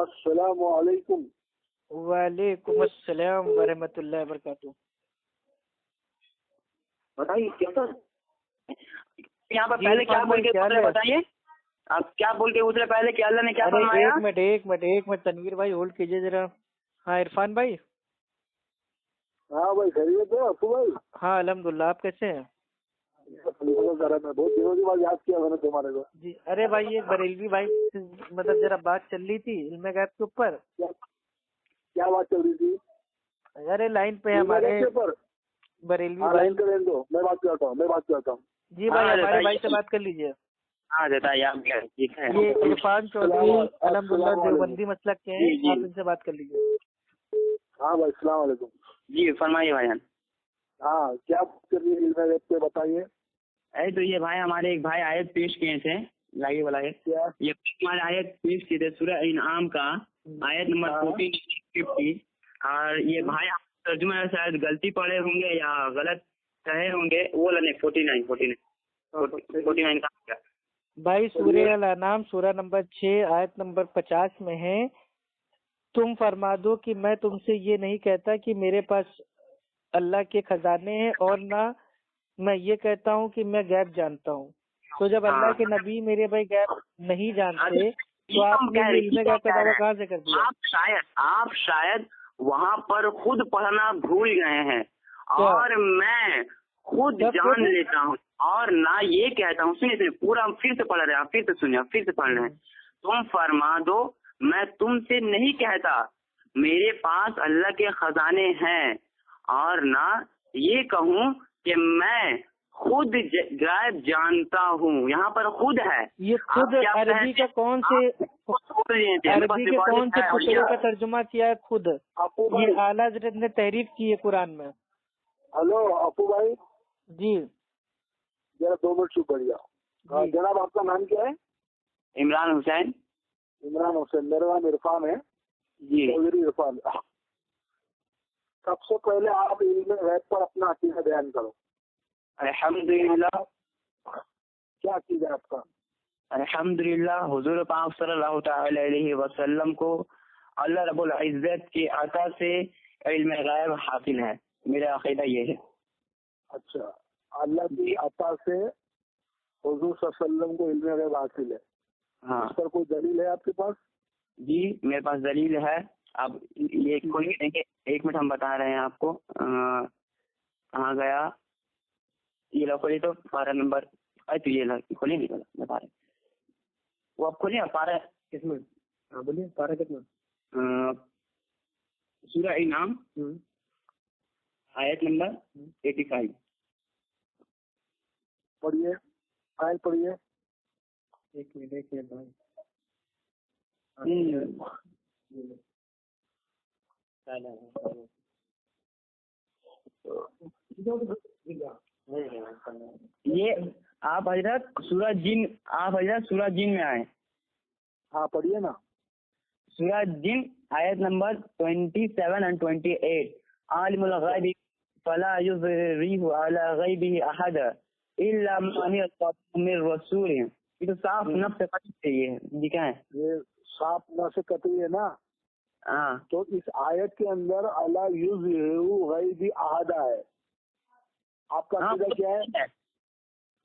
السلام علیکم. وعلیکم السلام ورحمۃ اللہ وبرکاتہ. بتائیے کیسا یہاں پر پہلے کیا بول کے اترے؟ بتائیے آپ کیا بول کے اترے پہلے کہ اللہ نے کیا فرمایا؟ ایک منٹ تنویر بھائی ہولڈ کیجیے ذرا. ہاں عرفان بھائی. ہاں بھائی خیریت ہے ابو بھائی؟ ہاں الحمدللہ. آپ کیسے ہیں؟ میں بہت دنوں کے بعد یاد کیا میں نے تمہارے کو. جی ارے بھائی یہ بریلوی بھائی مطلب ذرا بات چل رہی تھی علم غیب کے اوپر. کیا بات چل رہی تھی؟ ارے لائن پہ ہمارے بریلوی بھائی. میں بات کرتا ہوں. جی بھائی ہمارے بھائی سے بات کر لیجیے. ہاں بتائیے آپ کیا. یہ عرفان چودھری الحمدللہ دیوبندی مسلک کے ہیں. آپ ان سے بات کر لیجیے. ہاں بھائی السلام علیکم. جی فرمائیے بھائی جان. ہاں کیا کر رہی ہے علم غیب پہ بتائیے. تو یہ بھائی ہمارے ایک بھائی آیت پیش کیے تھے. لائیے والا یہ ہمارے آیت پیش کیے تھے سورہ انعام کا آیت نمبر 1450. اور یہ بھائی ترجمہ شاید غلطی پڑھے ہوں گے یا غلط کہے ہوں گے. وہ نہیں 49 کا بھائی سورہ الانعام سورہ نمبر 6 آیت نمبر 50 میں ہے تم فرما دو کہ میں تم سے یہ نہیں کہتا کہ میرے پاس اللہ کے خزانے ہیں اور نہ میں یہ کہتا ہوں کہ میں غیب جانتا ہوں. تو جب اللہ کے نبی میرے بھائی غیب نہیں جانتے تو آپ نے یہ علم غیب کا دعویٰ کہاں سے کر دیا؟ آپ شاید وہاں پر خود پڑھنا بھول گئے ہیں. اور میں خود جان لیتا ہوں اور نہ یہ کہتا ہوں. سنیے پورا پھر سے پڑھ رہے ہیں. پھر سے سنیے پھر سے پڑھ رہے ہیں. تم فرما دو میں تم سے نہیں کہتا میرے پاس اللہ کے خزانے ہیں اور نہ یہ کہوں کہ میں خود غیب جانتا ہوں. یہاں پر خود ہے. یہ خود عربی کا کون سے ٹکڑے کا ترجمہ کیا ہے خود؟ یہ اعلیٰ حضرت نے تحریف کی ہے قرآن میں. ہلو اپو بھائی. جی ذرا 2 منٹ چپ کریے. جناب آپ کا نام کیا ہے؟ عمران حسین. میرا نام عرفان ہے. جی چودھری عرفان. سب سے پہلے آپ علم غیب پر اپنا عقیدہ بیان کرو. الحمدللہ. کیا عقیدہ ہے آپ کا؟ الحمدللہ حضور پاک صلی اللہ تعالی علیہ وسلم کو اللہ رب العزت کی عطا سے علم غیب حاصل ہے. میرا عقیدہ یہ ہے. اچھا اللہ کی عطا سے حضور صلی اللہ علیہ وسلم کو علم غیب حاصل ہے. ہاں. اس پر کوئی دلیل ہے آپ کے پاس؟ جی میرے پاس دلیل ہے. آپ یہ کھول کے دیکھیں. 1 منٹ ہم بتا رہے ہیں آپ کو. کہاں گیا یہ لو کھولی تو پارہ نمبر تو یہ کھولی نہیں بتا رہے وہ آپ کھولیں. پارہ کس میں بولیے پارہ کتنا؟ سورہ انعام آیت نمبر 85. پڑھیے آیت پڑھیے. 1 منٹ بھائی. یہ آپ حضرت سورہ جن میں آئے. ہاں پڑھیے نا. سورہ جن آیت نمبر 27 اور 28. عالم الغیب فلا یظہرہ علی غیبہ احد الا من ارتضی من رسول. یہ تو صاف نفس قطعی چاہیے. جی کیا ہے یہ صاف نفس قطعی ہے نا. ہاں تو اس آیت کے اندر الا یظہر غیب احد ہے. آپ کا عقیدہ کیا ہے؟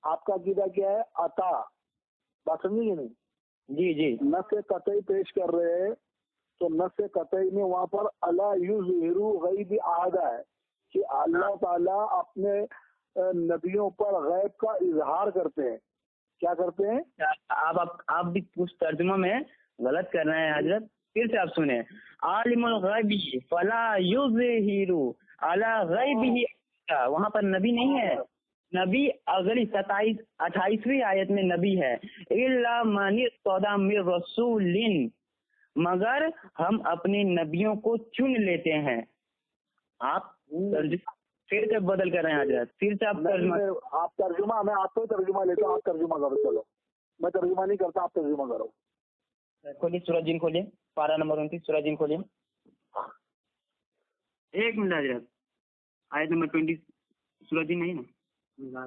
آپ کا عقیدہ کیا ہے؟ عطا. بات سمجھے نہیں؟ جی جی نفس قطعی پیش کر رہے ہیں تو نفس قطعی میں وہاں پر الا یظہر غیب احد ہے کہ اللہ تعالیٰ اپنے نبیوں پر غیب کا اظہار کرتے ہیں. کیا کرتے ہیں؟ آپ بھی کچھ ترجمہ میں غلط کر رہے ہیں حضرت. پھر سے آپ سنیں. عالم الغیب فلا یظہر علی غیبہ. وہاں پر نبی نہیں ہے. نبی اگلی 28ویں آیت میں نبی ہے. الا من ارتضی من رسول. مگر ہم اپنے نبیوں کو چن لیتے ہیں. آپ پھر سے بدل کر رہے ہیں حضرت. پھر سے آپ ترجمہ میں آپ کو ترجمہ لیتا ہوں. آپ ترجمہ کرو. چلو میں ترجمہ نہیں کرتا آپ ترجمہ کرو. کھولیے سورہ جن کھولیے. پارہ نمبر 29 سورہ جن کھولیے. 1 منٹ حضرت. آیت نمبر 20 سورہ جن نہیں نا.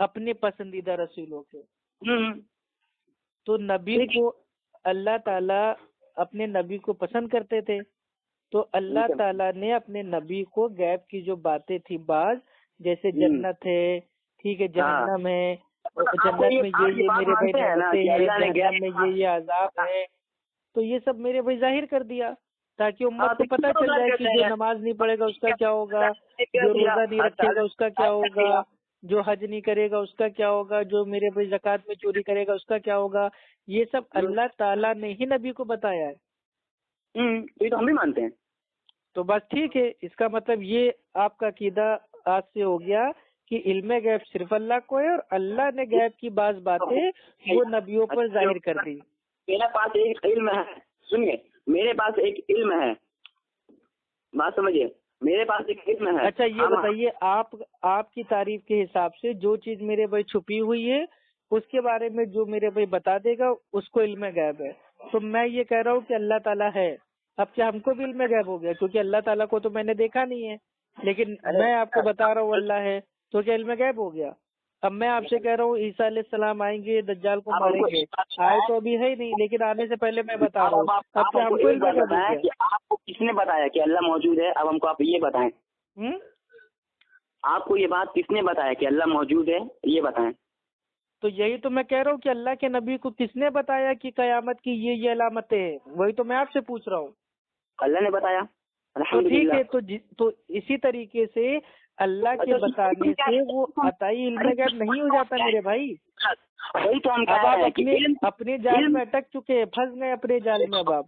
اپنے پسندیدہ رسولوں کے. تو نبی کو اللہ تعالیٰ اپنے نبی کو پسند کرتے تھے، تو اللہ تعالیٰ نے اپنے نبی کو غیب کی جو باتیں تھی بعض، جیسے جنت ہے، ٹھیک ہے، جہنم ہے، جنت میں یہ میرے بھائی نعمتیں ہیں، جہنم میں یہ عذاب ہے، تو یہ سب میرے بھائی ظاہر کر دیا تاکہ امت کو پتہ چل جائے کہ جو نماز نہیں پڑھے گا اس کا کیا ہوگا، جو روزہ نہیں رکھے گا اس کا کیا ہوگا، جو حج نہیں کرے گا اس کا کیا ہوگا، جو میرے بھائی زکوٰۃ میں چوری کرے گا اس کا کیا ہوگا. یہ سب اللہ تعالیٰ نے ہی نبی کو بتایا ہے. یہ تو ہم بھی مانتے ہیں. تو بس ٹھیک ہے، اس کا مطلب یہ آپ کا عقیدہ آج سے ہو گیا کہ علم غیب صرف اللہ کو ہے، اور اللہ نے غیب کی بعض باتیں وہ نبیوں پر ظاہر کر دی. میرے پاس ایک علم ہے، سنیے، میرے پاس ایک علم ہے، بات سمجھیے، میرے پاس ایک علم ہے. اچھا یہ بتائیے، آپ کی تعریف کے حساب سے جو چیز میرے بھائی چھپی ہوئی ہے اس کے بارے میں جو میرے بھائی بتا دے گا اس کو علم غیب ہے. تو میں یہ کہہ رہا ہوں کہ اللہ تعالیٰ ہے. اب کیا ہم کو بھی علم غیب ہو گیا؟ کیونکہ اللہ تعالیٰ کو تو میں نے دیکھا نہیں ہے، لیکن میں آپ کو بتا رہا ہوں اللہ ہے، تو کیا علم غیب ہو گیا؟ اب میں آپ سے کہہ رہا ہوں عیسیٰ علیہ السلام آئیں گے، دجال کو ماریں گے، آئے تو ابھی ہے ہی نہیں، لیکن آنے سے پہلے میں بتا رہا ہوں. اب کیا ہم کو علم غیب ہو گیا؟ آپ کو کس نے بتایا کہ اللہ موجود ہے؟ اب ہم کو آپ یہ بتائیں، آپ کو یہ بات کس نے بتایا کہ اللہ موجود ہے، یہ بتائیں. تو یہی تو میں کہہ رہا ہوں کہ اللہ کے نبی کو کس نے بتایا کہ قیامت کی یہ علامتیں ہیں؟ وہی تو میں آپ سے پوچھ رہا ہوں. اللہ نے بتایا. تو ٹھیک ہے، تو اسی طریقے سے اللہ کے بتانے سے وہ عطائی علم غیب نہیں ہو جاتا میرے بھائی. وہی تو ہم اب آپ اپنے جال میں اٹک چکے ہیں، پھنس گئے اپنے جال میں. اب آپ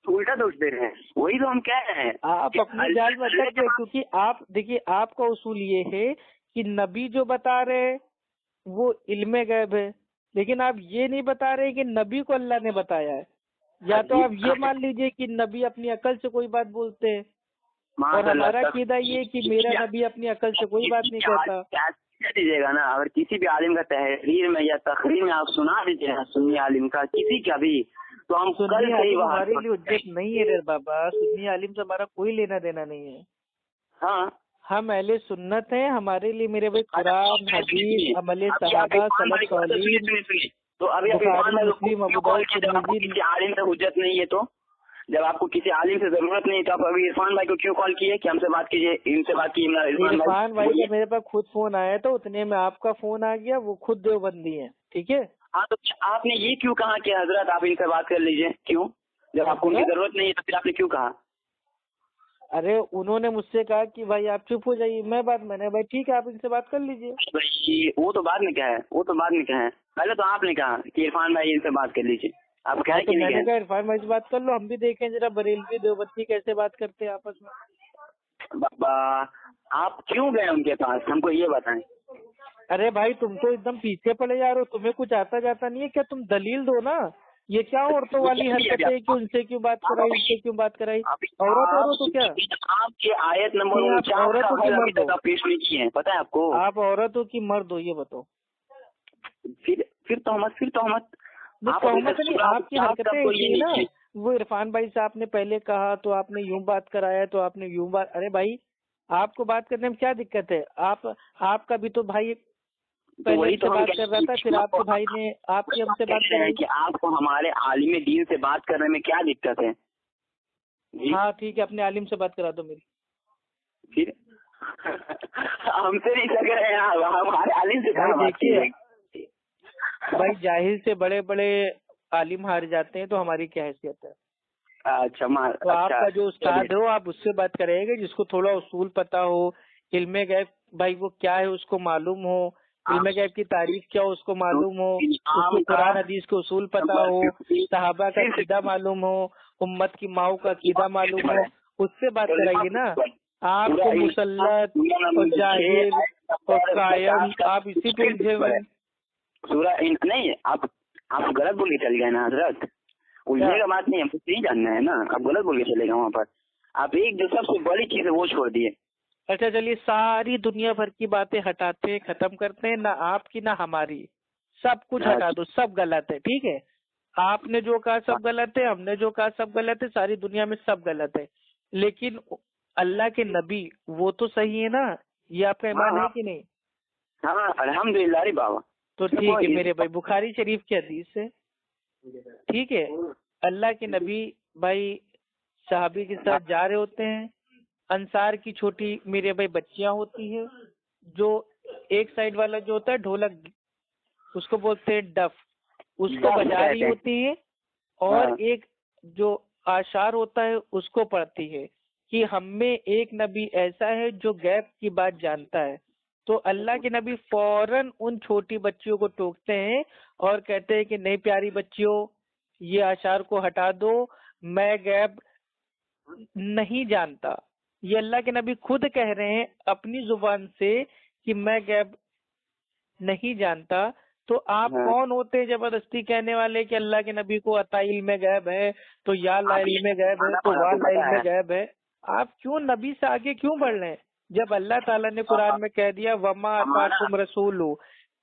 الٹا دوش دے رہے ہیں. وہی تو ہم کہہ رہے ہیں، آپ اپنے جال میں اٹک گئے. کیونکہ آپ دیکھیے، آپ کا اصول یہ ہے کہ نبی جو بتا رہے وہ علم غیب ہے، لیکن آپ یہ نہیں بتا رہے کہ نبی کو اللہ نے بتایا ہے. یا تو آپ یہ مان لیجئے کہ نبی اپنی عقل سے کوئی بات بولتے ہیں، اور ہمارا عقیدہ یہ کہ میرا نبی اپنی عقل سے کوئی بات نہیں کہتا. دیجیے گا نا، اگر کسی بھی عالم کا تحریر میں یا تقریر میں آپ سنا دیجیے نا، سنی عالم کا کسی کا بھی، تو ہم سنی عالم ہمارے لیے حجت نہیں ہے رے بابا. سنی عالم سے ہمارا کوئی لینا دینا نہیں ہے. ہاں، ہم اہل سنت ہیں. ہمارے لیے میرے بھائی قرآن، حدیث، عمل صحابہ، سلف صالحین، تو ابھی بخاری، مسلم، ابو داؤد، ترمذی. کسی عالم سے حجت نہیں ہے، تو جب آپ کو کسی عالم سے ضرورت نہیں تو آپ ابھی عرفان بھائی کو کیوں کال کیے کہ ہم سے بات کیجیے، ان سے بات کیجیے؟ عرفان بھائی کا میرے پاس خود فون آیا تو اتنے میں آپ کا فون آ گیا. وہ خود دیوبندی ہیں، ٹھیک ہے. ہاں، تو آپ نے یہ کیوں کہا کہ حضرت آپ ان سے بات کر لیجیے؟ کیوں؟ جب آپ کو ان کی ضرورت نہیں ہے تو پھر آپ نے کیوں کہا؟ ارے انہوں نے مجھ سے کہا کہ بھائی آپ چپ ہو جائیے. میں نے بھائی ٹھیک ہے آپ ان سے بات کر لیجیے. وہ تو بعد میں کہا ہے، پہلے تو آپ نے کہا کہ عرفان بھائی ان سے بات کر لیجیے. آپ کہا کہ میں نے کہا عرفان بھائی سے بات کر لو، ہم بھی دیکھیں ذرا بریلوی دیوبندی کیسے بات کرتے ہیں آپس میں. بابا آپ کیوں گئے ان کے پاس، ہم کو یہ بتائیں. ارے بھائی تم تو ایک دم پیچھے پڑے جا رہے ہو، تمہیں کچھ آتا جاتا نہیں ہے کیا؟ تم دلیل دو نا. یہ کیا عورتوں والی حرکتیں کہ ان سے کیوں بات کرائی، ان سے کیوں بات کرائی؟ عورت ہو تو کیا آپ کے آیت نمبر عورتوں کی مرد ہو؟ پیش نہیں کی ہے، پتہ ہے آپ کو؟ آپ عورتوں کی مرد ہو، یہ بتاؤ. پھر تہمت نہیں، آپ کی حرکتیں نا. وہ عرفان بھائی سے آپ نے پہلے کہا تو آپ نے یوں بات کرایا، تو آپ نے یوں بات. ارے بھائی آپ کو بات کرنے میں کیا دقت ہے؟ آپ کا بھی تو بھائی پہلے سے بات کر رہا تھا، پھر آپ کے بھائی نے آپ کی ہم سے بات کرائی. کہ آپ کو ہمارے عالم دین سے بات کرنے میں کیا دقت ہے؟ ہاں ٹھیک ہے، اپنے عالم سے بات کرا دو میری. پھر ہم سے نہیں سک رہے ہیں، ہمارے عالم سے بات کیجیے. بھائی جاہل سے بڑے بڑے عالم ہار جاتے ہیں تو ہماری کیا حیثیت ہے؟ اچھا، تو آپ کا جو استاد ہو آپ اس سے بات کریں گے، جس کو تھوڑا اصول پتا ہو، علم غیب بھائی وہ کیا ہے اس کو معلوم ہو، علم غیب کی تعریف کیا ہو اس کو معلوم ہو، اس کو قرآن حدیث کے اصول پتا ہو، صحابہ کا عقیدہ معلوم ہو، امت کی ماؤں کا عقیدہ معلوم ہو، اس سے بات کرائیے نا. آپ کو مسلط اور جاہل اور قائم آپ اسی پہ الجھے ہوئے. نہیں، آپ غلط بول کے چل گئے نا حضرت. الجھنے کا بات نہیں، ہم کو نہیں جاننا ہے نا. آپ غلط بول کے چلے گئے وہاں پر. آپ ایک جو سب سے بڑی چیز ہے وہ چھوڑ دیے. اچھا چلیے، ساری دنیا بھر کی باتیں ہٹاتے ہیں، ختم کرتے ہیں، نہ آپ کی نہ ہماری. سب کچھ ہٹا دو، سب غلط ہے، ٹھیک ہے. آپ نے جو کہا سب غلط ہے، ہم نے جو کہا سب غلط ہے، ساری دنیا میں سب غلط ہے. لیکن اللہ کے نبی وہ تو صحیح ہے نا. یہ آپ کا ایمان ہے کہ نہیں؟ ہاں الحمدللہ ری بابا. تو ٹھیک ہے میرے بھائی، بخاری شریف کی حدیث ہے، ٹھیک ہے. اللہ کے نبی بھائی صحابی کے ساتھ جا رہے ہوتے ہیں، انصار کی چھوٹی میرے بھائی بچیاں ہوتی ہیں، جو ایک سائڈ والا جو ہوتا ہے ڈھولک، اس کو بولتے ہیں ڈف، اس کو بجا رہی ہوتی ہے، اور ایک جو آشار ہوتا ہے اس کو پڑھتی ہے کہ ہم میں ایک نبی ایسا ہے جو غیب کی بات جانتا ہے. تو اللہ کے نبی فوراً ان چھوٹی بچیوں کو ٹوکتے ہیں اور کہتے ہیں کہ نہیں پیاری بچیوں، یہ آشار کو ہٹا دو، میں غیب نہیں جانتا. یہ اللہ کے نبی خود کہہ رہے ہیں اپنی زبان سے کہ میں غیب نہیں جانتا. تو آپ کون ہوتے زبردستی کہنے والے کہ اللہ کے نبی کو عطا علم غیب ہے تو یا اللہ علم غیب ہے تو وا اللہ علم غیب ہے؟ آپ کیوں نبی سے آگے کیوں بڑھ رہے ہیں جب اللہ تعالیٰ نے قرآن میں کہہ دیا وما آتاکم رسول،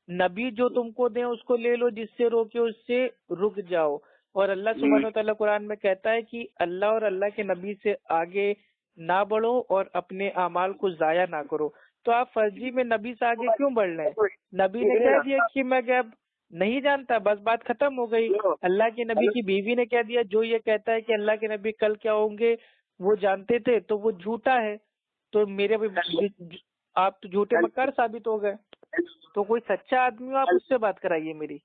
نبی جو تم کو دیں اس کو لے لو، جس سے روکے اس سے رک جاؤ. اور اللہ سبحانہ و تعالیٰ قرآن میں کہتا ہے کہ اللہ اور اللہ کے نبی سے آگے نہ بڑھو اور اپنے اعمال کو ضائع نہ کرو. تو آپ فرضی میں نبی سے آگے کیوں بڑھ رہے ہیں؟ نبی نے کہہ دیا کہ میں غیب نہیں جانتا، بس بات ختم ہو گئی. اللہ کے نبی کی بیوی نے کہہ دیا جو یہ کہتا ہے کہ اللہ کے نبی کل کیا ہوں گے وہ جانتے تھے تو وہ جھوٹا ہے. تو میرے آپ تو جھوٹے مکار ثابت ہو گئے. تو کوئی سچا آدمی ہو آپ اس سے بات کرائیے میری.